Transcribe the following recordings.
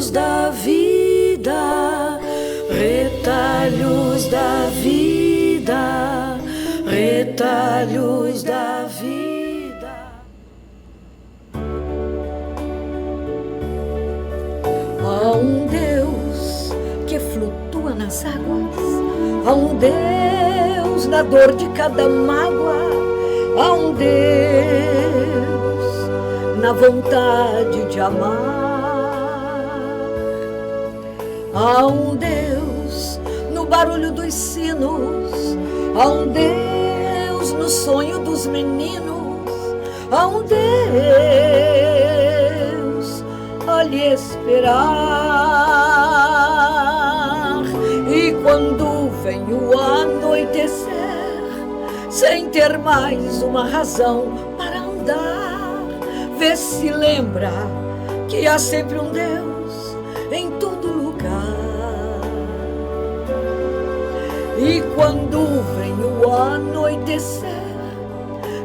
retalhos da vida, retalhos da vida, retalhos da vida. Há um Deus que flutua nas águas, há um Deus na dor de cada mágoa, há um Deus na vontade de amar, há um Deus no barulho dos sinos, há um Deus no sonho dos meninos, há um Deus a lhe esperar. E quando vem o anoitecer, sem ter mais uma razão para andar, vê se lembra que há sempre um Deus em todo lugar. E quando vem o anoitecer,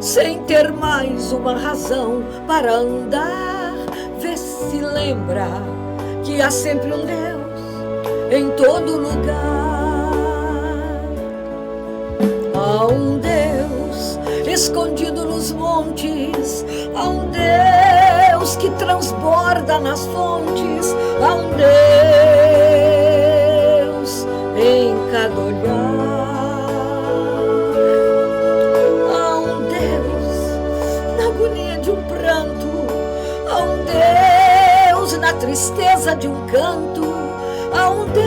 sem ter mais uma razão para andar, vê se lembra que há sempre um Deus em todo lugar. Há um Deus escondido nos montes, há um Deus que transborda nas fontes, há um Deus em cada olhar, há um Deus na agonia de um pranto, há um Deus na tristeza de um canto, há um Deus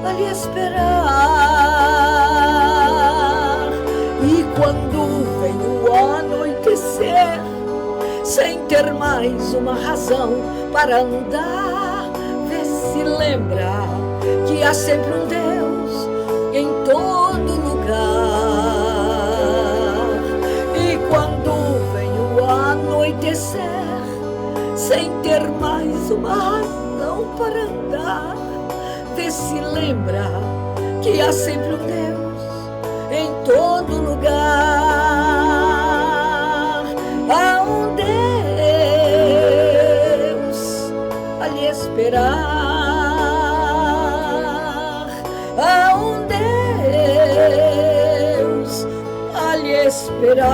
a lhe esperar. E quando vem o anoitecer, sem ter mais uma razão para andar, vê se lembra que há sempre um Deus em todo lugar. E quando vem o anoitecer, sem ter mais uma razão para andar, vê se lembra que há sempre um Deus em todo lugar. Há um Deus a lhe esperar, há um Deus a lhe esperar,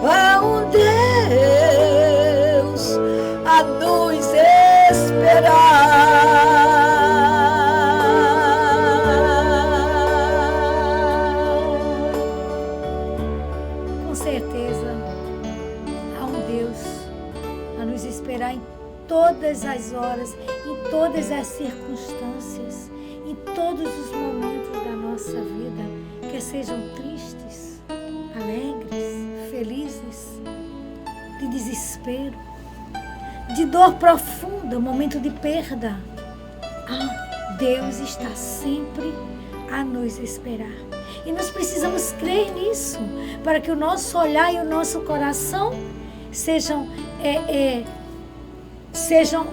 há um Deus a nos esperar. Com certeza, há um Deus a nos esperar em todas as horas, em todas as circunstâncias, em todos os momentos da nossa vida, quer sejam tristes, alegres, felizes, de desespero, de dor profunda, momento de perda. Deus está sempre a nos esperar. E nós precisamos crer nisso, para que o nosso olhar e o nosso coração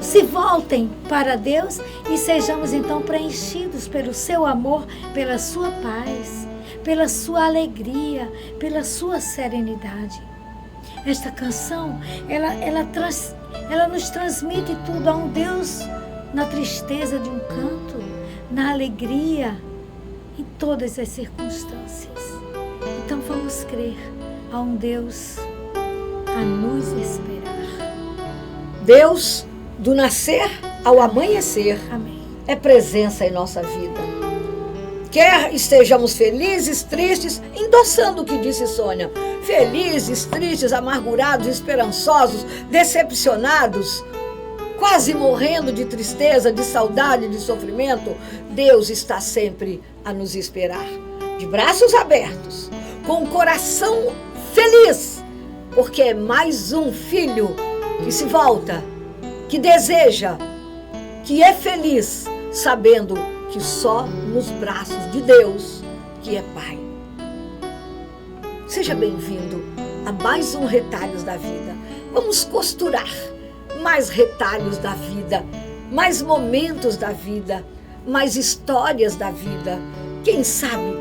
se voltem para Deus e sejamos então preenchidos pelo seu amor, pela sua paz, pela sua alegria, pela sua serenidade. Esta canção, ela nos transmite tudo. Há um Deus na tristeza de um canto, na alegria, em todas as circunstâncias. Então vamos crer, há um Deus a nos esperar. Deus, do nascer ao amanhecer, Amém. É presença em nossa vida. Quer estejamos felizes, tristes, endossando o que disse Sônia, felizes, tristes, amargurados, esperançosos, decepcionados, quase morrendo de tristeza, de saudade, de sofrimento, Deus está sempre a nos esperar, de braços abertos, com o coração feliz, porque é mais um filho que se volta, que deseja, que é feliz, sabendo que só nos braços de Deus, que é Pai. Seja bem-vindo a mais um Retalhos da Vida. Vamos costurar mais retalhos da vida, mais momentos da vida, mais histórias da vida. Quem sabe,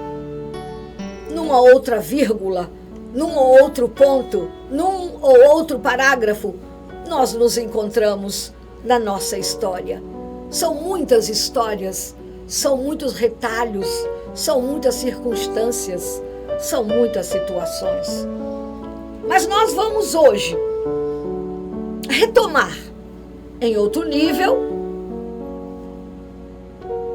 numa outra vírgula, num ou outro ponto, num ou outro parágrafo, nós nos encontramos na nossa história. São muitas histórias, são muitos retalhos, são muitas circunstâncias, são muitas situações. Mas nós vamos hoje retomar em outro nível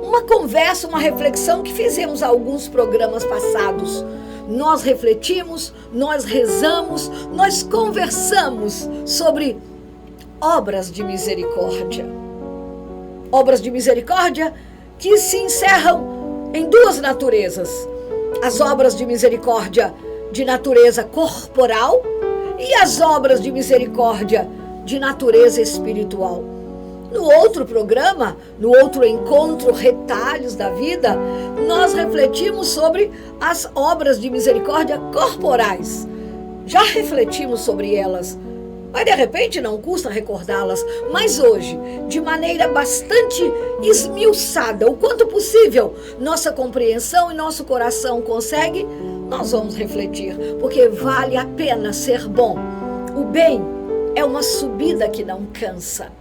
uma conversa, uma reflexão que fizemos alguns programas passados. Nós refletimos, nós rezamos, nós conversamos sobre obras de misericórdia. Obras de misericórdia que se encerram em duas naturezas. As obras de misericórdia de natureza corporal e as obras de misericórdia de natureza espiritual. No outro programa, no outro encontro Retalhos da Vida, nós refletimos sobre as obras de misericórdia corporais. Já refletimos sobre elas, mas de repente não custa recordá-las. Mas hoje, de maneira bastante esmiuçada, o quanto possível, nossa compreensão e nosso coração consegue, nós vamos refletir, porque vale a pena ser bom. O bem é uma subida que não cansa.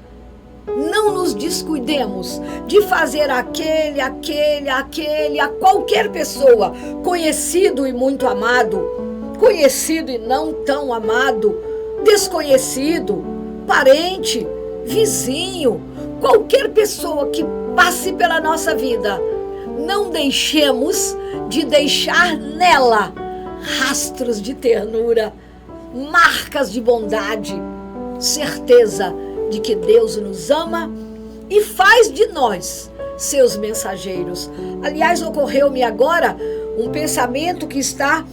Não nos descuidemos de fazer aquele, a qualquer pessoa, conhecido e muito amado, conhecido e não tão amado, desconhecido, parente, vizinho, qualquer pessoa que passe pela nossa vida. Não deixemos de deixar nela rastros de ternura, marcas de bondade, certeza de que Deus nos ama e faz de nós seus mensageiros. Aliás, ocorreu-me agora um pensamento que está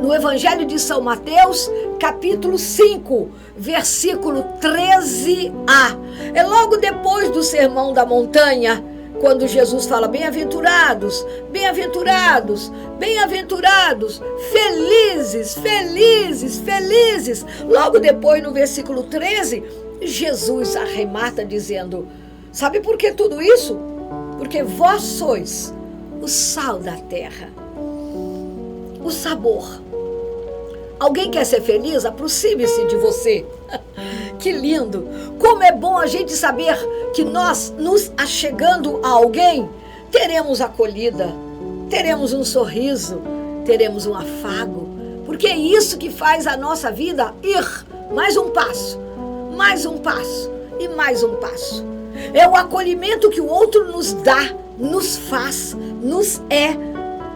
no Evangelho de São Mateus, capítulo 5, versículo 13a. É logo depois do Sermão da Montanha, quando Jesus fala: bem-aventurados, bem-aventurados, bem-aventurados, felizes, felizes, felizes. Logo depois, no versículo 13, Jesus arremata dizendo: sabe por que tudo isso? Porque vós sois o sal da terra, o sabor. Alguém quer ser feliz? Aproxime-se de você. Que lindo! Como é bom a gente saber que nós, nos achegando a alguém, teremos acolhida, teremos um sorriso, teremos um afago, porque é isso que faz a nossa vida ir mais um passo, mais um passo e mais um passo. É o acolhimento que o outro nos dá, nos faz, nos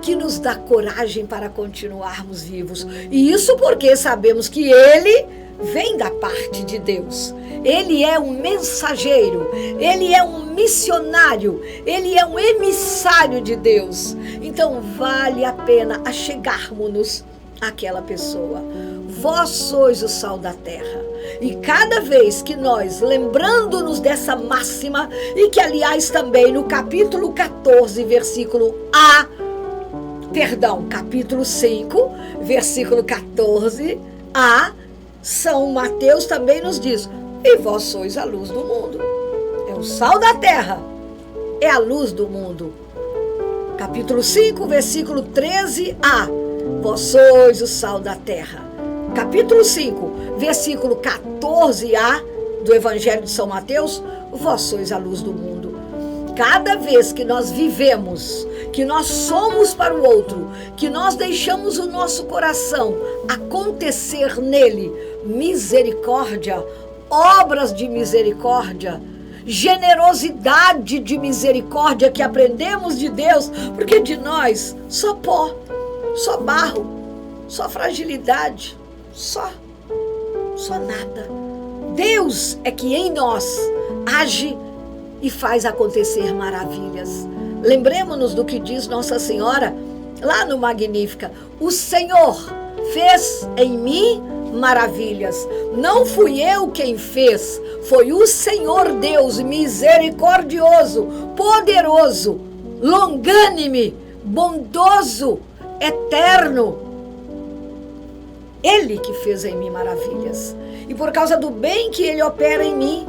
que nos dá coragem para continuarmos vivos. E isso porque sabemos que Ele vem da parte de Deus. Ele é um mensageiro, Ele é um missionário, Ele é um emissário de Deus. Então vale a pena achegarmos-nos àquela pessoa. Vós sois o sal da terra. E cada vez que nós, lembrando-nos dessa máxima, e que aliás também no capítulo 14, capítulo 5, versículo 14a, São Mateus também nos diz: e vós sois a luz do mundo. É o sal da terra, é a luz do mundo. Capítulo 5, versículo 13a, vós sois o sal da terra. Capítulo 5, versículo 14a do Evangelho de São Mateus, vós sois a luz do mundo. Cada vez que nós vivemos, que nós somos para o outro, que nós deixamos o nosso coração acontecer nele misericórdia, obras de misericórdia, generosidade de misericórdia que aprendemos de Deus, porque de nós só pó, só barro, só fragilidade, só nada. Deus é que em nós age e faz acontecer maravilhas. Lembremos-nos do que diz Nossa Senhora lá no Magnífica: o Senhor fez em mim maravilhas. Não fui eu quem fez, foi o Senhor Deus misericordioso, poderoso, longânime, bondoso, eterno. Ele que fez em mim maravilhas. E por causa do bem que Ele opera em mim,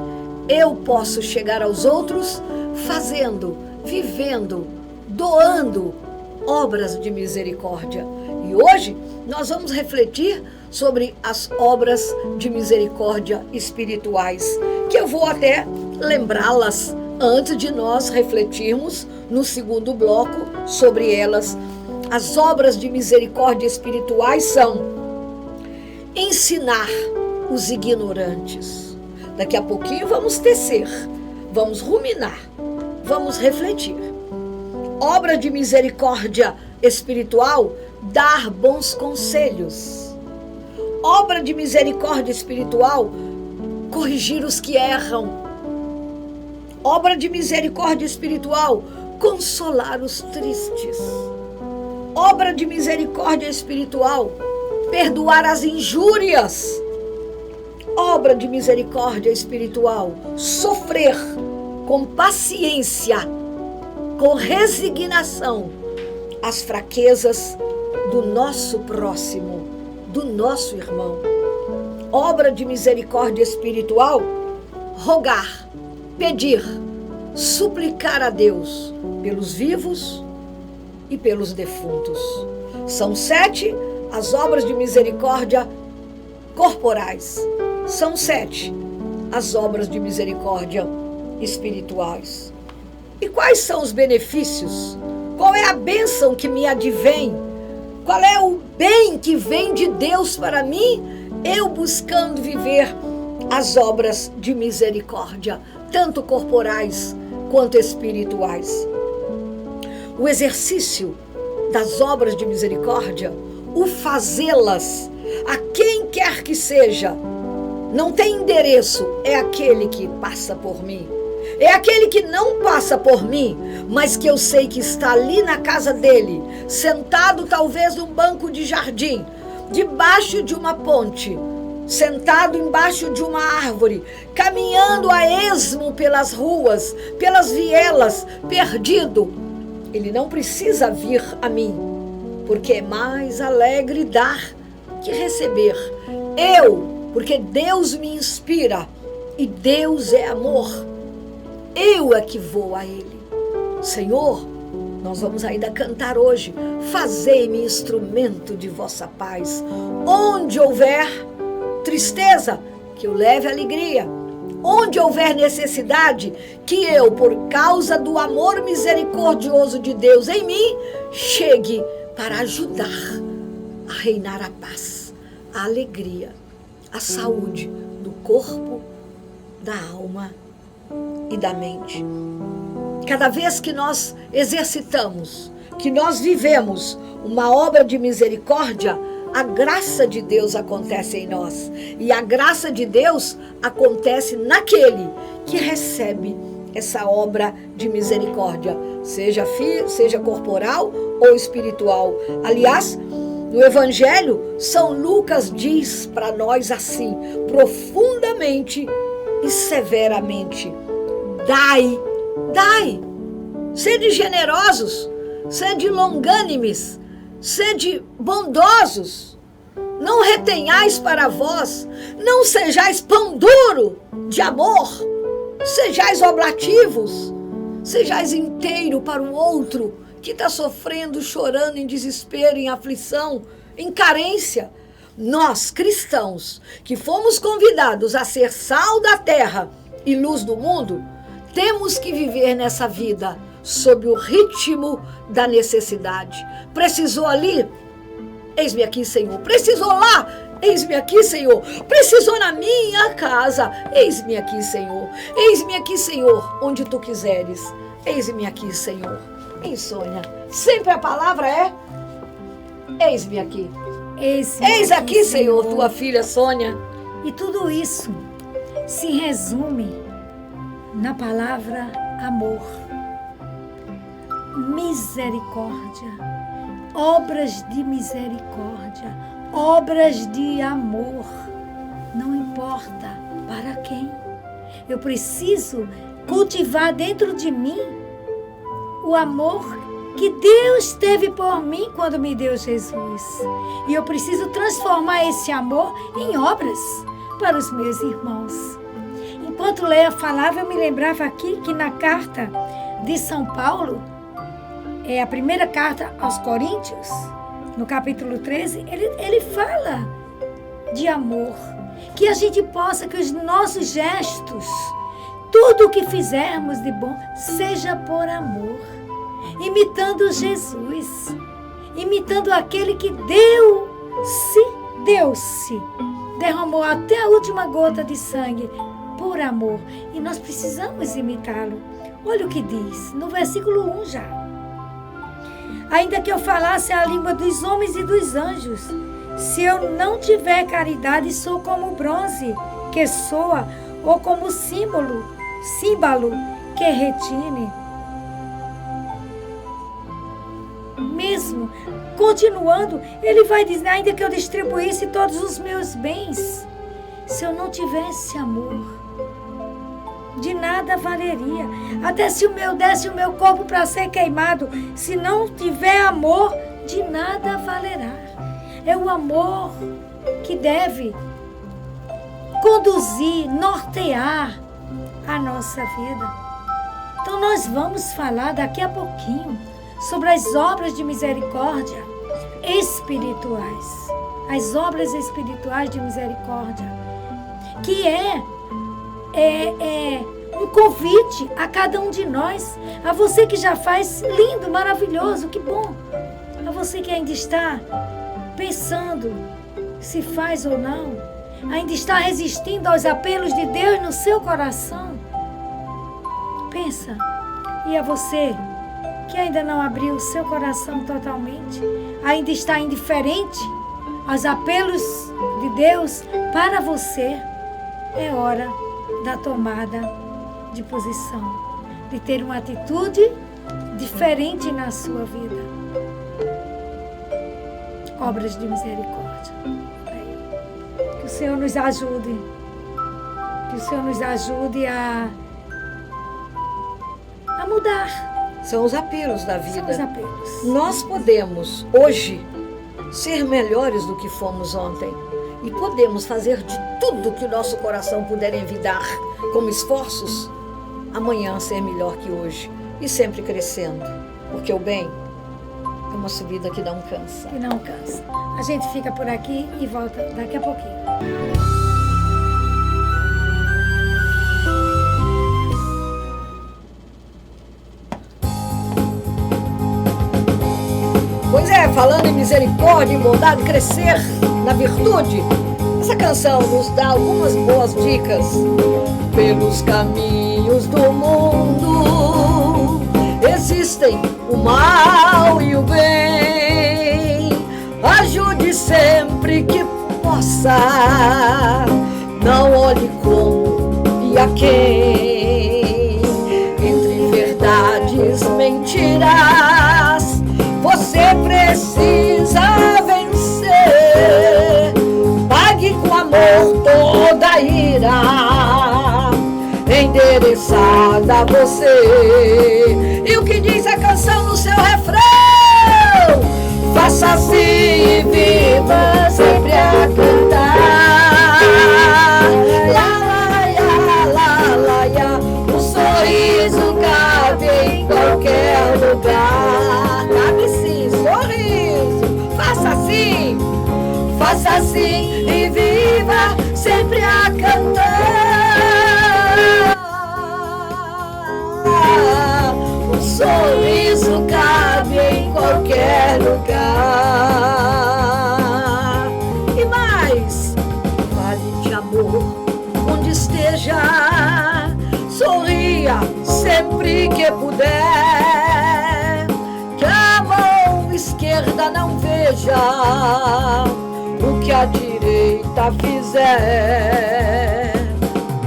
eu posso chegar aos outros fazendo, vivendo, doando obras de misericórdia. E hoje nós vamos refletir sobre as obras de misericórdia espirituais, que eu vou até lembrá-las antes de nós refletirmos no segundo bloco sobre elas. As obras de misericórdia espirituais são ensinar os ignorantes. Daqui a pouquinho vamos tecer, vamos ruminar, vamos refletir. Obra de misericórdia espiritual, dar bons conselhos. Obra de misericórdia espiritual, corrigir os que erram. Obra de misericórdia espiritual, consolar os tristes. Obra de misericórdia espiritual, perdoar as injúrias. Obra de misericórdia espiritual, sofrer com paciência, com resignação, as fraquezas do nosso próximo, do nosso irmão. Obra de misericórdia espiritual, rogar, pedir, suplicar a Deus pelos vivos e pelos defuntos. São 7 as obras de misericórdia corporais. São 7 as obras de misericórdia espirituais. E quais são os benefícios? Qual é a bênção que me advém? Qual é o bem que vem de Deus para mim? Eu buscando viver as obras de misericórdia, tanto corporais quanto espirituais. O exercício das obras de misericórdia, o fazê-las a quem quer que seja, não tem endereço, é aquele que passa por mim. É aquele que não passa por mim, mas que eu sei que está ali na casa dele, sentado talvez num banco de jardim, debaixo de uma ponte, sentado embaixo de uma árvore, caminhando a esmo pelas ruas, pelas vielas, perdido. Ele não precisa vir a mim, porque é mais alegre dar que receber. Porque Deus me inspira e Deus é amor. Eu é que vou a Ele. Senhor, nós vamos ainda cantar hoje. Fazei-me instrumento de vossa paz. Onde houver tristeza, que eu leve alegria. Onde houver necessidade, que eu, por causa do amor misericordioso de Deus em mim, chegue para ajudar a reinar a paz, a alegria, a saúde do corpo, da alma e da mente. Cada vez que nós exercitamos, que nós vivemos uma obra de misericórdia, a graça de Deus acontece em nós. E a graça de Deus acontece naquele que recebe essa obra de misericórdia, seja corporal ou espiritual. Aliás, no Evangelho, São Lucas diz para nós assim, profundamente e severamente: dai, sede generosos, sede longânimes, sede bondosos, não retenhais para vós, não sejais pão duro de amor, sejais oblativos, sejais inteiro para o outro que está sofrendo, chorando, em desespero, em aflição, em carência. Nós, cristãos, que fomos convidados a ser sal da terra e luz do mundo, temos que viver nessa vida sob o ritmo da necessidade. Precisou ali? Eis-me aqui, Senhor. Precisou lá? Eis-me aqui, Senhor. Precisou na minha casa? Eis-me aqui, Senhor. Eis-me aqui, Senhor, onde tu quiseres. Eis-me aqui, Senhor. Em Sônia, sempre a palavra é: eis-me aqui. Eis aqui, Senhor, tua filha Sônia. E tudo isso se resume na palavra amor, misericórdia, obras de misericórdia, obras de amor. Não importa para quem. Eu preciso cultivar dentro de mim o amor que Deus teve por mim quando me deu Jesus. E eu preciso transformar esse amor em obras para os meus irmãos. Enquanto Leia falava, eu me lembrava aqui que na carta de São Paulo, é a primeira carta aos Coríntios, no capítulo 13, ele fala de amor. Que a gente possa, que os nossos gestos, tudo o que fizermos de bom, seja por amor. Imitando Jesus. Imitando aquele que deu-se, derramou até a última gota de sangue por amor. E nós precisamos imitá-lo. Olha o que diz, no versículo 1 já. Ainda que eu falasse a língua dos homens e dos anjos, se eu não tiver caridade, sou como o bronze que soa, ou como o símbolo que retine. Mesmo continuando, ele vai dizer, ainda que eu distribuísse todos os meus bens, se eu não tivesse amor, de nada valeria. Até se eu desse o meu corpo para ser queimado, se não tiver amor, de nada valerá. É o amor que deve conduzir, nortear a nossa vida. Então nós vamos falar daqui a pouquinho sobre as obras de misericórdia espirituais. As obras espirituais de misericórdia, que é um convite a cada um de nós, a você que já faz, lindo, maravilhoso, que bom. A você que ainda está pensando se faz ou não, ainda está resistindo aos apelos de Deus no seu coração. Pensa. E a você que ainda não abriu o seu coração totalmente, ainda está indiferente aos apelos de Deus para você, é hora da tomada de posição, de ter uma atitude diferente na sua vida. Obras de misericórdia. Que o Senhor nos ajude. Que o Senhor nos ajude a mudar. São os apelos da vida. São os apelos. Nós podemos, hoje, ser melhores do que fomos ontem. E podemos fazer de tudo que o nosso coração puder envidar como esforços, amanhã ser melhor que hoje. E sempre crescendo. Porque o bem é uma subida que não cansa. Que não cansa. A gente fica por aqui e volta daqui a pouquinho. Pois é, falando em misericórdia, em bondade, crescer na virtude, essa canção nos dá algumas boas dicas. Pelos caminhos do mundo existem o mal e o bem. Ajude sempre que possa, não olhe como e a quem. Entre verdades, mentiras, você precisa vencer. Pague com amor toda a ira endereçada a você. E o que diz a canção no seu refrão? Faça assim e viva sempre a cantar. Lá, lá, lá, lá, lá. Um sorriso cabe em qualquer lugar. Cabe sim, sorriso. Faça assim e viva sempre a cantar. Um sorriso cabe em qualquer lugar. E mais, fale de amor onde esteja. Sorria sempre que puder. Que a mão esquerda não veja o que a direita fizer.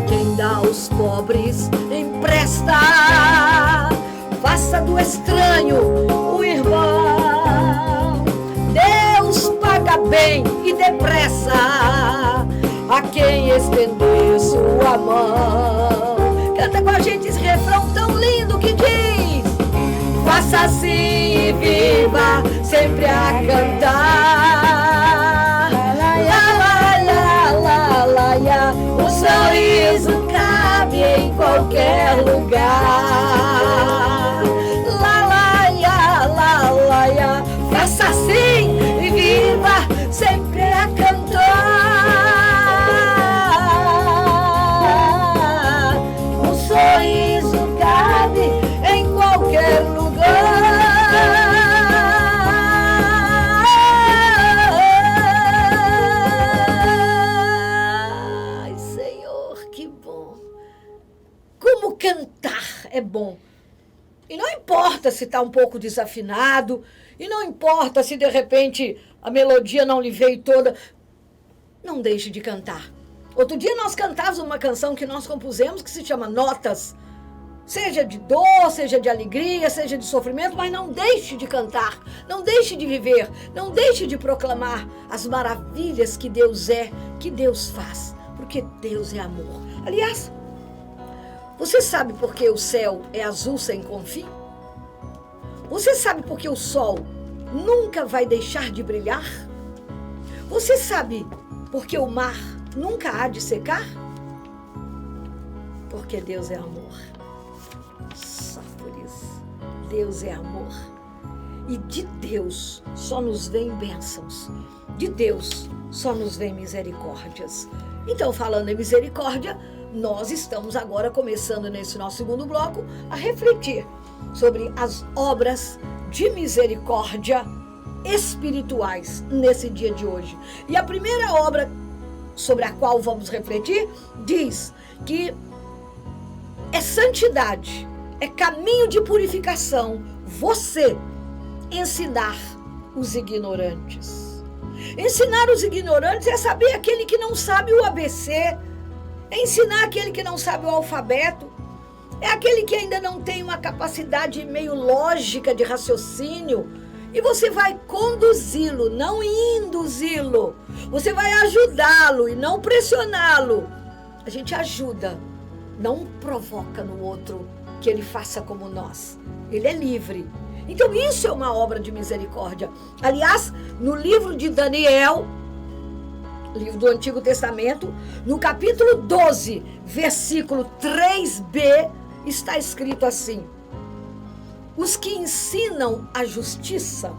Quem dá aos pobres empresta. Faça do estranho o irmão. Deus paga bem e depressa a quem estender sua mão. Canta com a gente esse refrão tão lindo que diz: faça assim e viva sempre a cantar. Um sorriso cabe em qualquer lugar. Faça assim e bom. E não importa se está um pouco desafinado, e não importa se de repente a melodia não lhe veio toda. Não deixe de cantar. Outro dia nós cantávamos uma canção que nós compusemos que se chama Notas. Seja de dor, seja de alegria, seja de sofrimento, mas não deixe de cantar, não deixe de viver, não deixe de proclamar as maravilhas que Deus é, que Deus faz, porque Deus é amor. Aliás, você sabe por que o céu é azul sem confim? Você sabe por que o sol nunca vai deixar de brilhar? Você sabe por que o mar nunca há de secar? Porque Deus é amor. Só por isso. Deus é amor. E de Deus só nos vêm bênçãos. De Deus só nos vêm misericórdias. Então, falando em misericórdia, nós estamos agora começando nesse nosso segundo bloco a refletir sobre as obras de misericórdia espirituais nesse dia de hoje. E a primeira obra sobre a qual vamos refletir diz que é santidade, é caminho de purificação você ensinar os ignorantes. Ensinar os ignorantes é saber aquele que não sabe o ABC, é ensinar aquele que não sabe o alfabeto, é aquele que ainda não tem uma capacidade meio lógica de raciocínio, e você vai conduzi-lo, não induzi-lo. Você vai ajudá-lo e não pressioná-lo. A gente ajuda, não provoca no outro que ele faça como nós. Ele é livre. Então isso é uma obra de misericórdia. Aliás, no livro de Daniel, livro do Antigo Testamento, no capítulo 12, versículo 3b, está escrito assim: os que ensinam a justiça.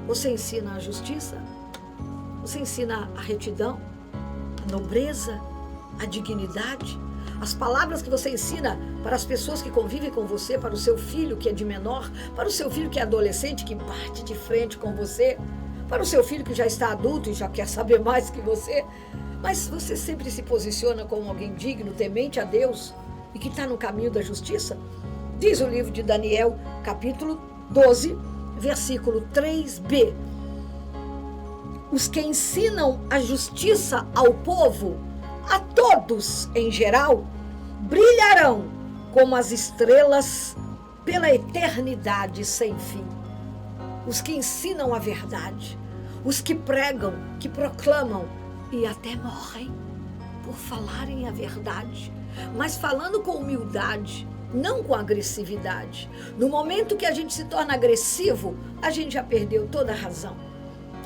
Você ensina a justiça? Você ensina a retidão, a nobreza, a dignidade? As palavras que você ensina para as pessoas que convivem com você, para o seu filho que é de menor, para o seu filho que é adolescente, que bate de frente com você, para o seu filho que já está adulto e já quer saber mais que você. Mas você sempre se posiciona como alguém digno, temente a Deus e que está no caminho da justiça? Diz o livro de Daniel, capítulo 12, versículo 3b. Os que ensinam a justiça ao povo, a todos em geral, brilharão como as estrelas pela eternidade sem fim. Os que ensinam a verdade, os que pregam, que proclamam e até morrem por falarem a verdade, mas falando com humildade, não com agressividade. No momento que a gente se torna agressivo, a gente já perdeu toda a razão.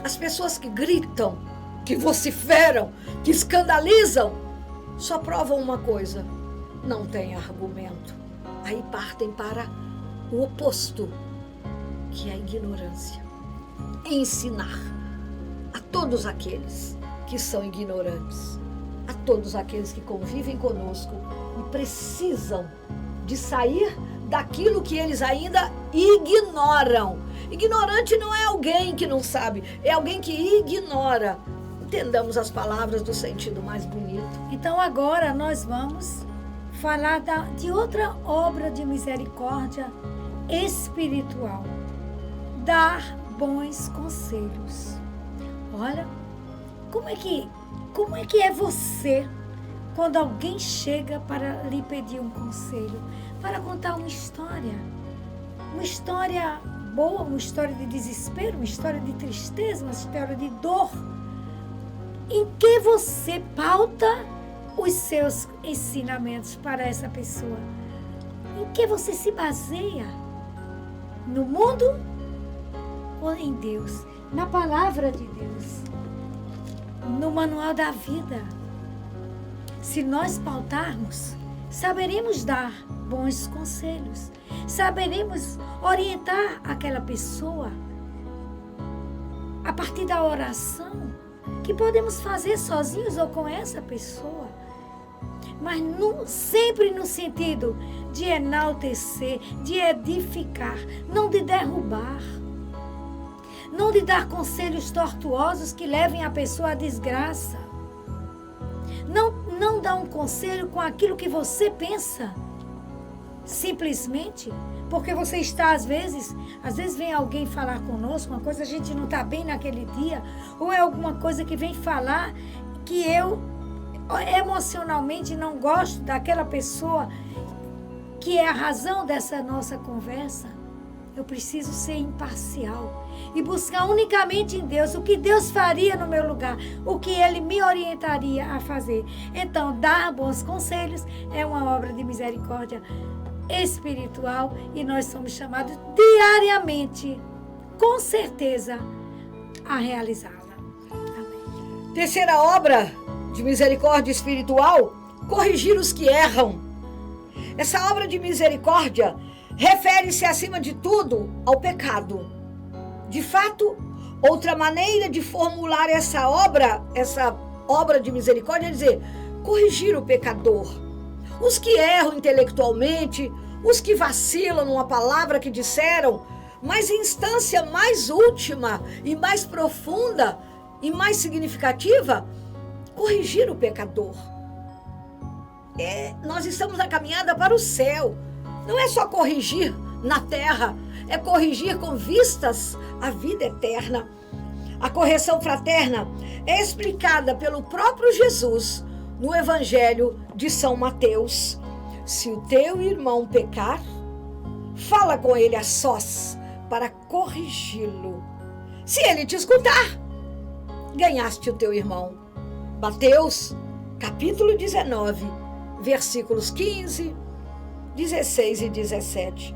As pessoas que gritam, que vociferam, que escandalizam, só provam uma coisa: não tem argumento. Aí partem para o oposto, que é a ignorância. Ensinar a todos aqueles que são ignorantes, a todos aqueles que convivem conosco e precisam de sair daquilo que eles ainda ignoram. Ignorante não é alguém que não sabe, é alguém que ignora. Entendamos as palavras do sentido mais bonito. Então agora nós vamos falar de outra obra de misericórdia espiritual. Dar bons conselhos. Olha, como é que é você quando alguém chega para lhe pedir um conselho, para contar uma história boa, uma história de desespero, uma história de tristeza, uma história de dor? Em que você pauta os seus ensinamentos para essa pessoa? Em que você se baseia? No mundo ou em Deus? Na palavra de Deus? No manual da vida? Se nós pautarmos, saberemos dar bons conselhos, saberemos orientar aquela pessoa a partir da oração que podemos fazer sozinhos ou com essa pessoa, mas sempre no sentido de enaltecer, de edificar, não de derrubar, não de dar conselhos tortuosos que levem a pessoa à desgraça. Não dá um conselho com aquilo que você pensa. simplesmente porque você está, às vezes vem alguém falar conosco, uma coisa a gente não está bem naquele dia, ou é alguma coisa que vem falar que eu emocionalmente não gosto daquela pessoa que é a razão dessa nossa conversa. Eu preciso ser imparcial e buscar unicamente em Deus o que Deus faria no meu lugar, o que Ele me orientaria a fazer. Então, dar bons conselhos é uma obra de misericórdia espiritual e nós somos chamados diariamente, com certeza, a realizá-la. Amém. Terceira obra de misericórdia espiritual, corrigir os que erram. Essa obra de misericórdia refere-se, acima de tudo, ao pecado. De fato, outra maneira de formular essa obra de misericórdia é dizer, corrigir o pecador. Os que erram intelectualmente, os que vacilam numa palavra que disseram, mas em instância mais última e mais profunda e mais significativa, corrigir o pecador. Nós estamos na caminhada para o céu. Não é só corrigir na terra, é corrigir com vistas à vida eterna. A correção fraterna é explicada pelo próprio Jesus no Evangelho de São Mateus. Se o teu irmão pecar, fala com ele a sós para corrigi-lo. Se ele te escutar, ganhaste o teu irmão. Mateus, capítulo 19, versículos 15, 16 e 17.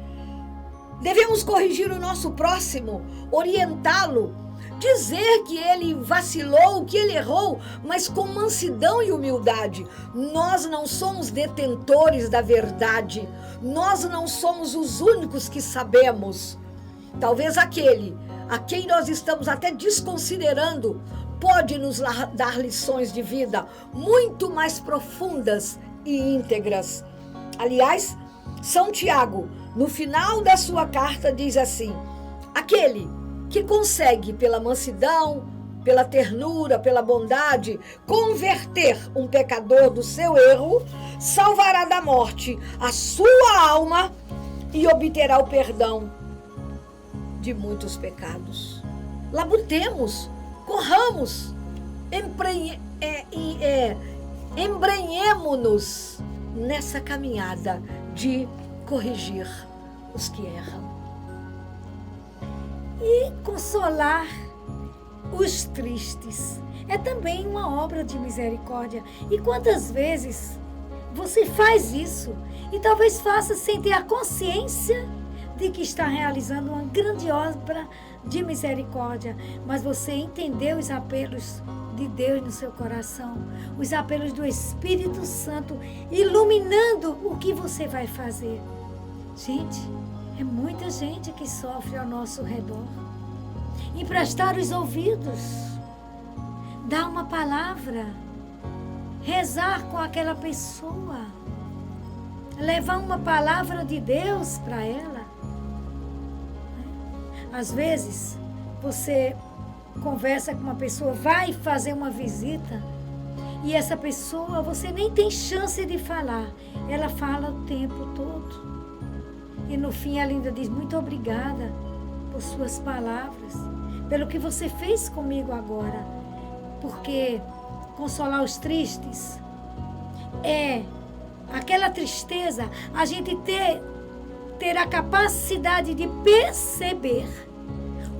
Devemos corrigir o nosso próximo, orientá-lo, dizer que ele vacilou, que ele errou, mas com mansidão e humildade. Nós não somos detentores da verdade, nós não somos os únicos que sabemos. Talvez aquele a quem nós estamos até desconsiderando pode nos dar lições de vida muito mais profundas e íntegras. Aliás, São Tiago, no final da sua carta, diz assim: aquele que consegue, pela mansidão, pela ternura, pela bondade, converter um pecador do seu erro, salvará da morte a sua alma e obterá o perdão de muitos pecados. Labutemos, corramos, embrenhemo-nos nessa caminhada de corrigir os que erram. E consolar os tristes é também uma obra de misericórdia. E quantas vezes você faz isso e talvez faça sem ter a consciência de que está realizando uma grande obra de misericórdia, mas você entendeu os apelos de Deus no seu coração, os apelos do Espírito Santo, iluminando o que você vai fazer. Gente, é muita gente que sofre ao nosso redor. Emprestar os ouvidos, dar uma palavra, rezar com aquela pessoa, levar uma palavra de Deus para ela. Às vezes, você conversa com uma pessoa, vai fazer uma visita, e essa pessoa, você nem tem chance de falar. Ela fala o tempo todo. E no fim ela ainda diz, muito obrigada por suas palavras, pelo que você fez comigo agora. Porque consolar os tristes é aquela tristeza, a gente ter a capacidade de perceber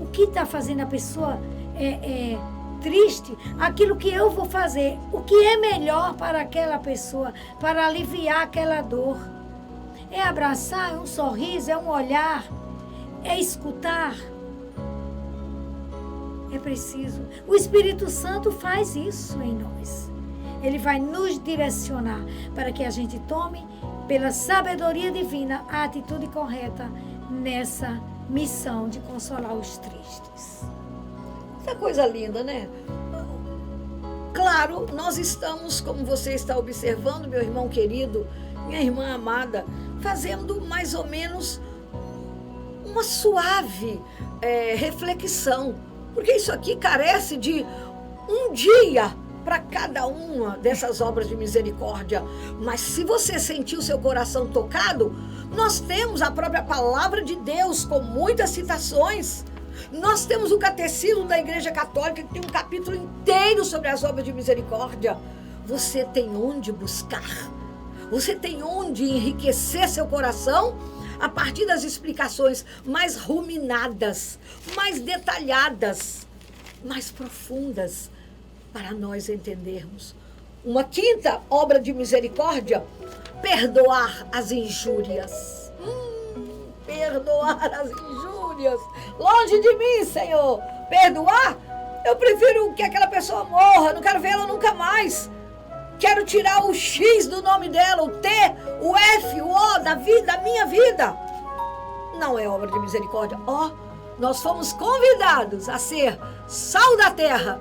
o que está fazendo a pessoa triste, aquilo que eu vou fazer, o que é melhor para aquela pessoa, para aliviar aquela dor. É abraçar, é um sorriso, é um olhar, é escutar. É preciso. O Espírito Santo faz isso em nós. Ele vai nos direcionar para que a gente tome, pela sabedoria divina, a atitude correta nessa missão de consolar os tristes. Essa coisa linda, né? Claro, nós estamos, como você está observando, meu irmão querido, minha irmã amada, fazendo mais ou menos uma suave reflexão, porque isso aqui carece de um dia para cada uma dessas obras de misericórdia. Mas se você sentir o seu coração tocado, nós temos a própria palavra de Deus com muitas citações. Nós temos o Catecismo da Igreja Católica, que tem um capítulo inteiro sobre as obras de misericórdia. Você tem onde buscar, você tem onde enriquecer seu coração a partir das explicações mais ruminadas, mais detalhadas, mais profundas, para nós entendermos. Uma quinta obra de misericórdia: perdoar as injúrias. Perdoar as injúrias. Longe de mim, Senhor, perdoar. Eu prefiro que aquela pessoa morra, não quero vê-la nunca mais. Quero tirar o X do nome dela, o T, o F, o O da minha vida. Não é obra de misericórdia. Nós fomos convidados a ser sal da terra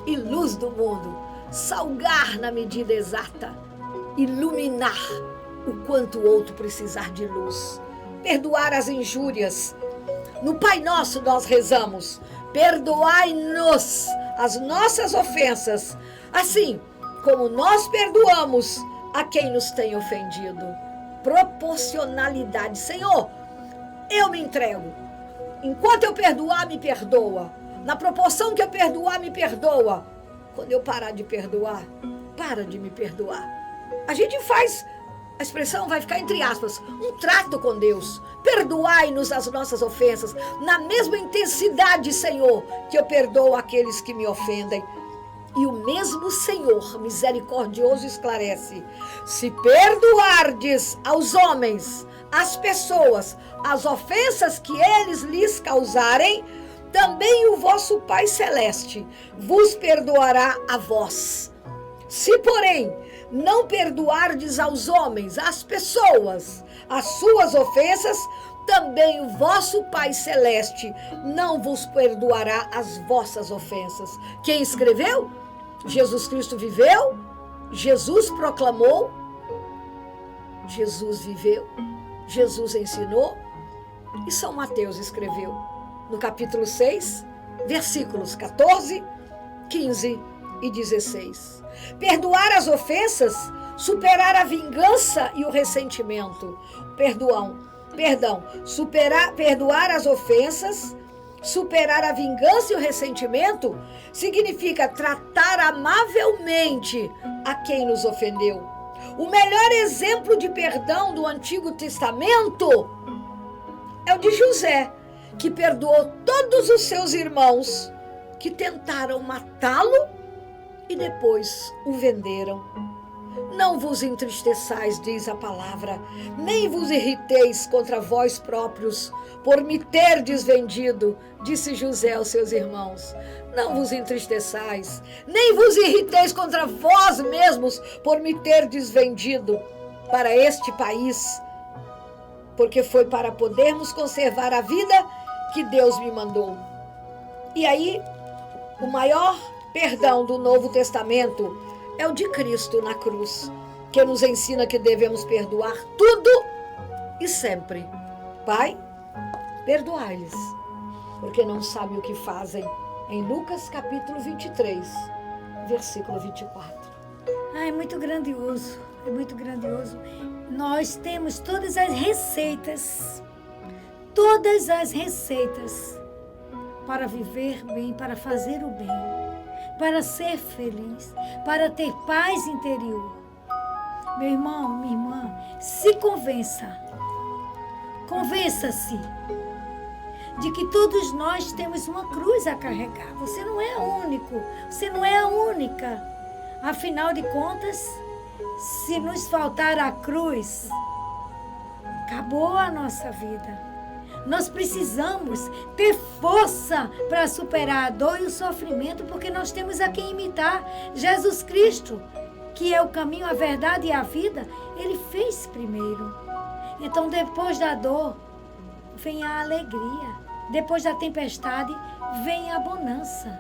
e luz do mundo. Salgar na medida exata. Iluminar o quanto o outro precisar de luz. Perdoar as injúrias. No Pai Nosso nós rezamos: perdoai-nos as nossas ofensas, assim como nós perdoamos a quem nos tem ofendido. Proporcionalidade. Senhor, eu me entrego. Enquanto eu perdoar, me perdoa. Na proporção que eu perdoar, me perdoa. Quando eu parar de perdoar, para de me perdoar. A gente faz, a expressão vai ficar entre aspas, um trato com Deus. Perdoai-nos as nossas ofensas, na mesma intensidade, Senhor, que eu perdoo aqueles que me ofendem. E o mesmo Senhor misericordioso esclarece: se perdoardes aos homens, às pessoas, as ofensas que eles lhes causarem, também o vosso Pai Celeste vos perdoará a vós. Se, porém, não perdoardes aos homens, às pessoas, as suas ofensas, também o vosso Pai Celeste não vos perdoará as vossas ofensas. Quem escreveu? Jesus Cristo viveu, Jesus proclamou, Jesus viveu, Jesus ensinou e São Mateus escreveu no capítulo 6, versículos 14, 15 e 16. Perdoar as ofensas, superar a vingança e o ressentimento. Perdoar as ofensas, superar a vingança e o ressentimento significa tratar amavelmente a quem nos ofendeu. O melhor exemplo de perdão do Antigo Testamento é o de José, que perdoou todos os seus irmãos que tentaram matá-lo e depois o venderam. Não vos entristeçais, diz a palavra, nem vos irriteis contra vós próprios, por me terdes vendido, disse José aos seus irmãos. Não vos entristeçais, nem vos irriteis contra vós mesmos, por me terdes vendido para este país, porque foi para podermos conservar a vida que Deus me mandou. E aí, o maior perdão do Novo Testamento é o de Cristo na cruz, que nos ensina que devemos perdoar tudo e sempre. Pai, perdoai-lhes, porque não sabem o que fazem. Em Lucas capítulo 23, versículo 24. É muito grandioso, é muito grandioso. Nós temos todas as receitas para viver bem, para fazer o bem, para ser feliz, para ter paz interior. Meu irmão, minha irmã, se convença-se de que todos nós temos uma cruz a carregar. Você não é único, você não é a única. Afinal de contas, se nos faltar a cruz, acabou a nossa vida. Nós precisamos ter força para superar a dor e o sofrimento, porque nós temos a quem imitar. Jesus Cristo, que é o caminho, a verdade e a vida, ele fez primeiro. Então, depois da dor, vem a alegria. Depois da tempestade, vem a bonança.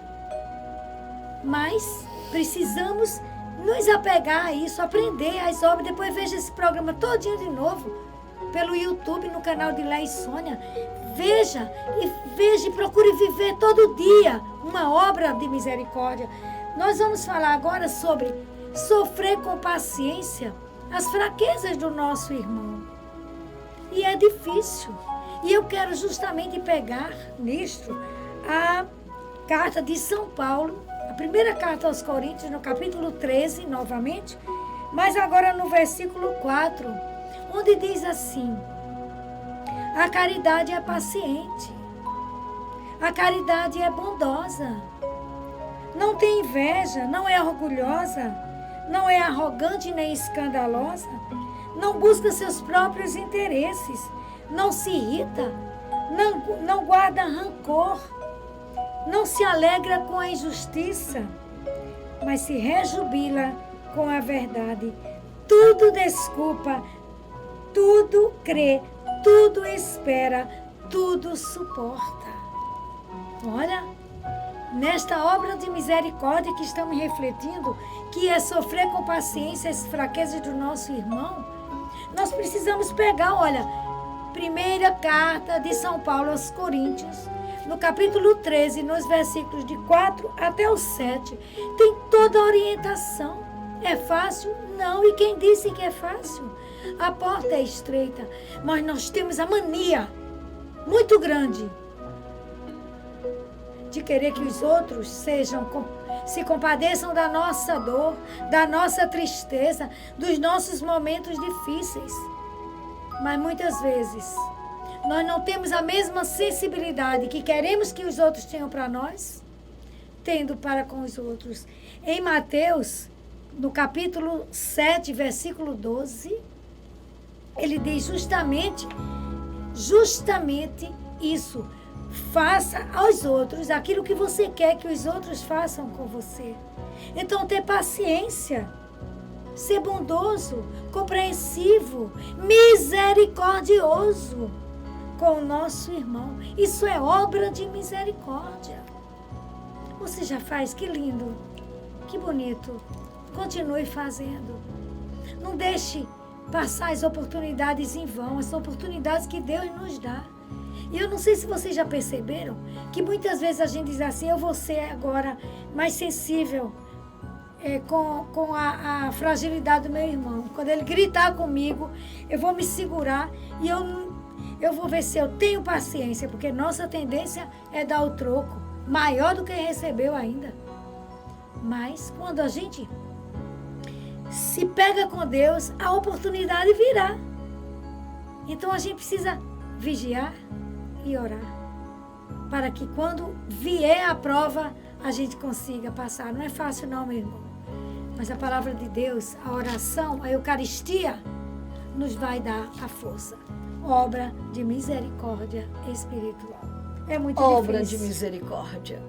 Mas precisamos nos apegar a isso, aprender as obras. Depois veja esse programa todinho de novo, pelo YouTube, no canal de Léa e Sônia. Veja e procure viver todo dia uma obra de misericórdia. Nós vamos falar agora sobre sofrer com paciência as fraquezas do nosso irmão. E é difícil. E eu quero justamente pegar nisto a carta de São Paulo, a primeira carta aos Coríntios, no capítulo 13, novamente, mas agora no versículo 4, onde diz assim: a caridade é paciente, a caridade é bondosa, não tem inveja, não é orgulhosa, não é arrogante nem escandalosa, não busca seus próprios interesses, não se irrita, não guarda rancor, não se alegra com a injustiça, mas se rejubila com a verdade. Tudo desculpa, tudo crê, tudo espera, tudo suporta. Olha, nesta obra de misericórdia que estamos refletindo, que é sofrer com paciência as fraquezas do nosso irmão, nós precisamos pegar, olha, primeira carta de São Paulo aos Coríntios, no capítulo 13, nos versículos de 4 até o 7, tem toda a orientação. É fácil? Não. E quem disse que é fácil? A porta é estreita, mas nós temos a mania muito grande de querer que os outros se compadeçam da nossa dor, da nossa tristeza, dos nossos momentos difíceis. Mas muitas vezes nós não temos a mesma sensibilidade que queremos que os outros tenham para nós, tendo para com os outros. Em Mateus, no capítulo 7, versículo 12, ele diz justamente isso. Faça aos outros aquilo que você quer que os outros façam com você. Então, ter paciência, ser bondoso, compreensivo, misericordioso com o nosso irmão. Isso é obra de misericórdia. Você já faz? Que lindo, que bonito. Continue fazendo. Não deixe passar as oportunidades em vão, as oportunidades que Deus nos dá. E eu não sei se vocês já perceberam que muitas vezes a gente diz assim: eu vou ser agora mais sensível com a fragilidade do meu irmão. Quando ele gritar comigo, eu vou me segurar e eu vou ver se eu tenho paciência, porque nossa tendência é dar o troco, maior do que recebeu ainda. Mas quando a gente se pega com Deus, a oportunidade virá. Então a gente precisa vigiar e orar, para que quando vier a prova, a gente consiga passar. Não é fácil não, meu irmão. Mas a palavra de Deus, a oração, a Eucaristia, nos vai dar a força. Obra de misericórdia espiritual. É muito difícil. Obra de misericórdia.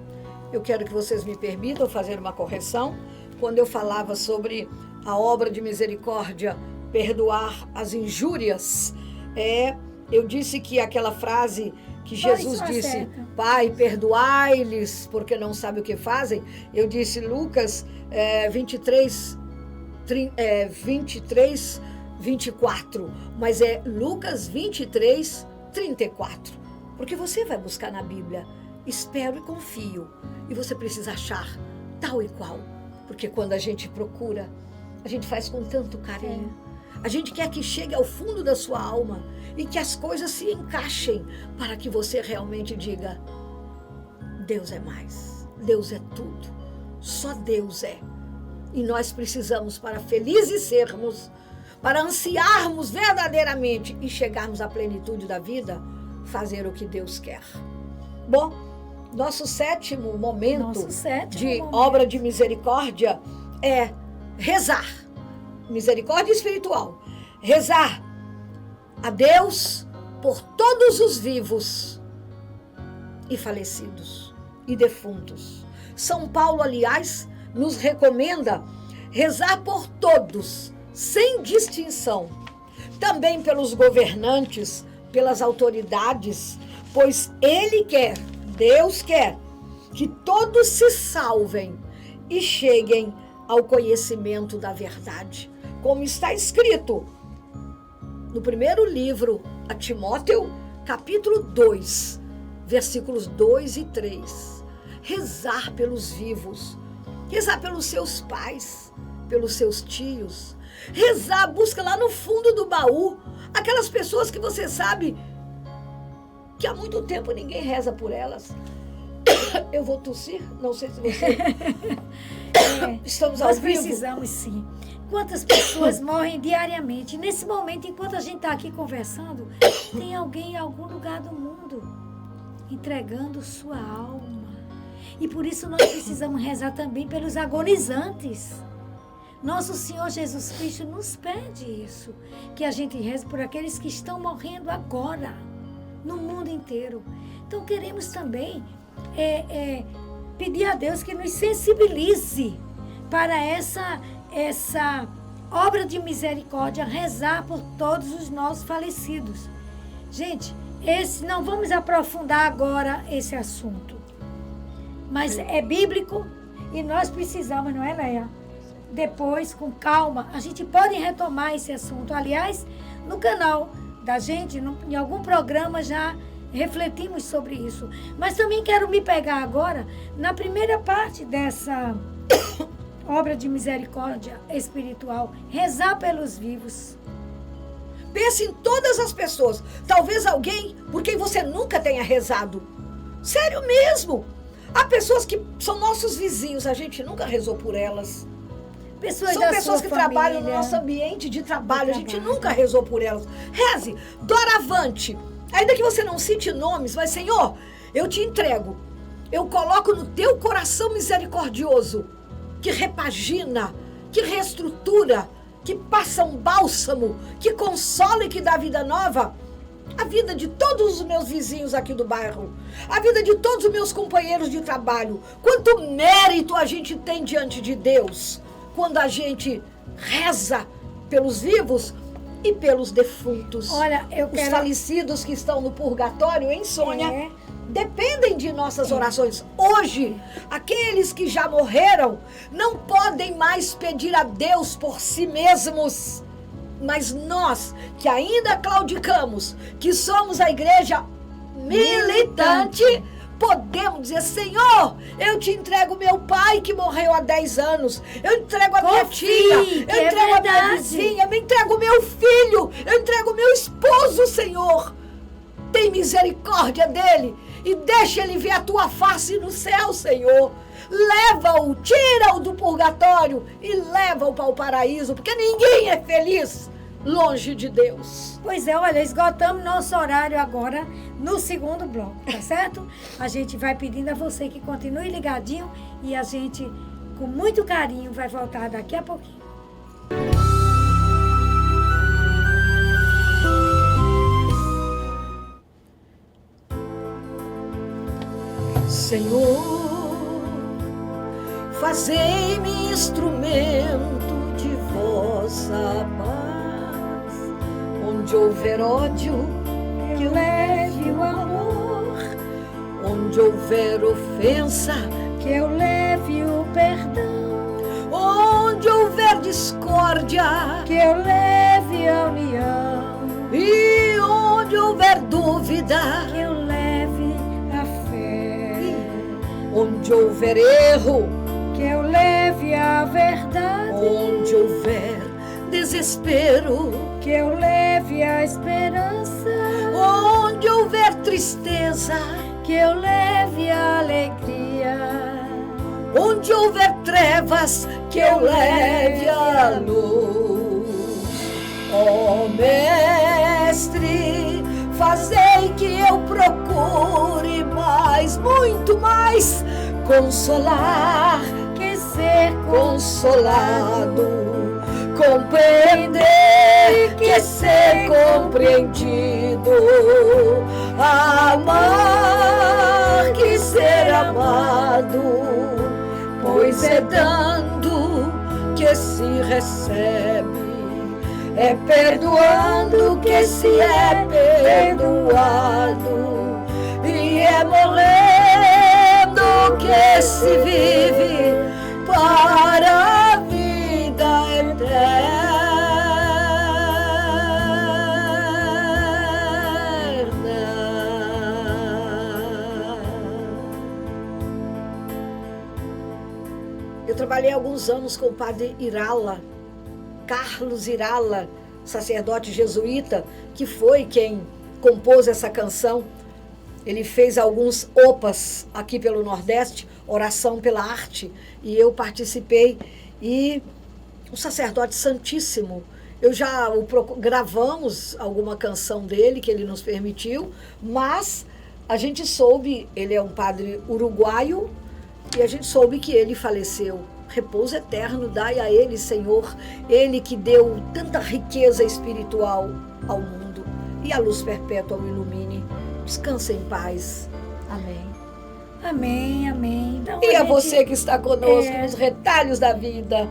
Eu quero que vocês me permitam fazer uma correção. Quando eu falava sobre a obra de misericórdia, perdoar as injúrias, eu disse que aquela frase que Jesus disse, Pai, perdoai-lhes, porque não sabem o que fazem. Eu disse Lucas 23, 24, mas é Lucas 23, 34. Porque você vai buscar na Bíblia, espero e confio, e você precisa achar tal e qual. Porque quando a gente procura, a gente faz com tanto carinho. A gente quer que chegue ao fundo da sua alma e que as coisas se encaixem para que você realmente diga: Deus é mais, Deus é tudo, só Deus é. E nós precisamos, para felizes sermos, para ansiarmos verdadeiramente e chegarmos à plenitude da vida, fazer o que Deus quer. Bom, nosso sétimo momento obra de misericórdia é rezar. Misericórdia espiritual. Rezar a Deus por todos os vivos e falecidos e defuntos. São Paulo, aliás, nos recomenda rezar por todos, sem distinção. Também pelos governantes, pelas autoridades, pois Ele quer, Deus quer, que todos se salvem e cheguem ao conhecimento da verdade. Como está escrito no primeiro livro a Timóteo, capítulo 2, versículos 2 e 3. Rezar pelos vivos. rezar pelos seus pais, pelos seus tios, rezar, busca lá no fundo do baú aquelas pessoas que você sabe que há muito tempo ninguém reza por elas. Eu vou tossir, não sei se você... Estamos ao nós vivo. precisamos sim. Quantas pessoas morrem diariamente? Nesse momento, enquanto a gente está aqui conversando, tem alguém em algum lugar do mundo entregando sua alma. E por isso nós precisamos rezar também pelos agonizantes. Nosso Senhor Jesus Cristo nos pede isso, que a gente reze por aqueles que estão morrendo agora, no mundo inteiro. Então queremos também pedir a Deus que nos sensibilize para essa obra de misericórdia, rezar por todos os nossos falecidos. Gente, não vamos aprofundar agora esse assunto, mas é bíblico e nós precisamos, não é, Leia? Depois, com calma, a gente pode retomar esse assunto. Aliás, no canal da gente, em algum programa já refletimos sobre isso. Mas também quero me pegar agora na primeira parte dessa obra de misericórdia espiritual, rezar pelos vivos. Pense em todas as pessoas. Talvez alguém por quem você nunca tenha rezado. Sério mesmo. Há pessoas que são nossos vizinhos, a gente nunca rezou por elas. São pessoas que trabalham no nosso ambiente de trabalho, a gente nunca rezou por elas. Reze, doravante. Ainda que você não cite nomes, mas Senhor, eu te entrego. Eu coloco no teu coração misericordioso, que repagina, que reestrutura, que passa um bálsamo, que consola e que dá vida nova, a vida de todos os meus vizinhos aqui do bairro, a vida de todos os meus companheiros de trabalho. Quanto mérito a gente tem diante de Deus quando a gente reza pelos vivos e pelos defuntos. Olha, Os falecidos que estão no purgatório, hein, Sônia? Dependem de nossas orações. Hoje, aqueles que já morreram não podem mais pedir a Deus por si mesmos. Mas nós, que ainda claudicamos, que somos a igreja militante, podemos dizer: Senhor, eu te entrego meu pai que morreu há 10 anos, eu entrego a minha tia, eu entrego a minha vizinha, eu entrego o meu filho, eu entrego o meu esposo, Senhor. Tem misericórdia dele e deixa ele ver a tua face no céu, Senhor. Leva-o, tira-o do purgatório e leva-o para o paraíso, porque ninguém é feliz longe de Deus. Pois é, olha, esgotamos nosso horário agora no segundo bloco, tá certo? A gente vai pedindo a você que continue ligadinho e a gente, com muito carinho, vai voltar daqui a pouquinho. Senhor, fazei-me instrumento de vossa paz. Onde houver ódio, que eu leve o amor. Onde houver ofensa, que eu leve o perdão. Onde houver discórdia, que eu leve a união. E onde houver dúvida, que eu leve a fé. Onde houver erro, que eu leve a verdade. Onde houver desespero, que eu leve a esperança. Onde houver tristeza, que eu leve a alegria. Onde houver trevas, que eu leve a luz. Ó Mestre, fazei que eu procure mais, muito mais, consolar que ser consolado. Compreender que ser compreendido, amar que ser amado, pois é dando que se recebe, é perdoando que se é perdoado, e é morrendo que se vive para a vida eterna. Eu alguns anos com o padre Irala, Carlos Irala, sacerdote jesuíta, que foi quem compôs essa canção. Ele fez alguns opas aqui pelo Nordeste, Oração pela Arte, e eu participei. E o sacerdote santíssimo, gravamos alguma canção dele que ele nos permitiu, mas a gente soube, ele é um padre uruguaio, e a gente soube que ele faleceu. Repouso eterno dai a ele, Senhor, ele que deu tanta riqueza espiritual ao mundo, e a luz perpétua o ilumine. Descansa em paz. Amém. Amém, amém. Então, E a você que está conosco nos retalhos da vida.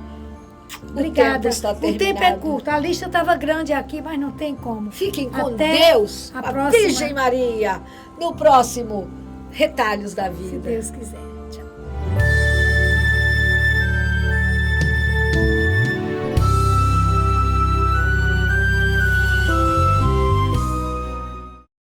Obrigada. O tempo está terminado. O tempo é curto. A lista estava grande aqui, mas não tem como. Fiquem com Até Deus, a a próxima. Virgem Maria, no próximo Retalhos da Vida. Se Deus quiser.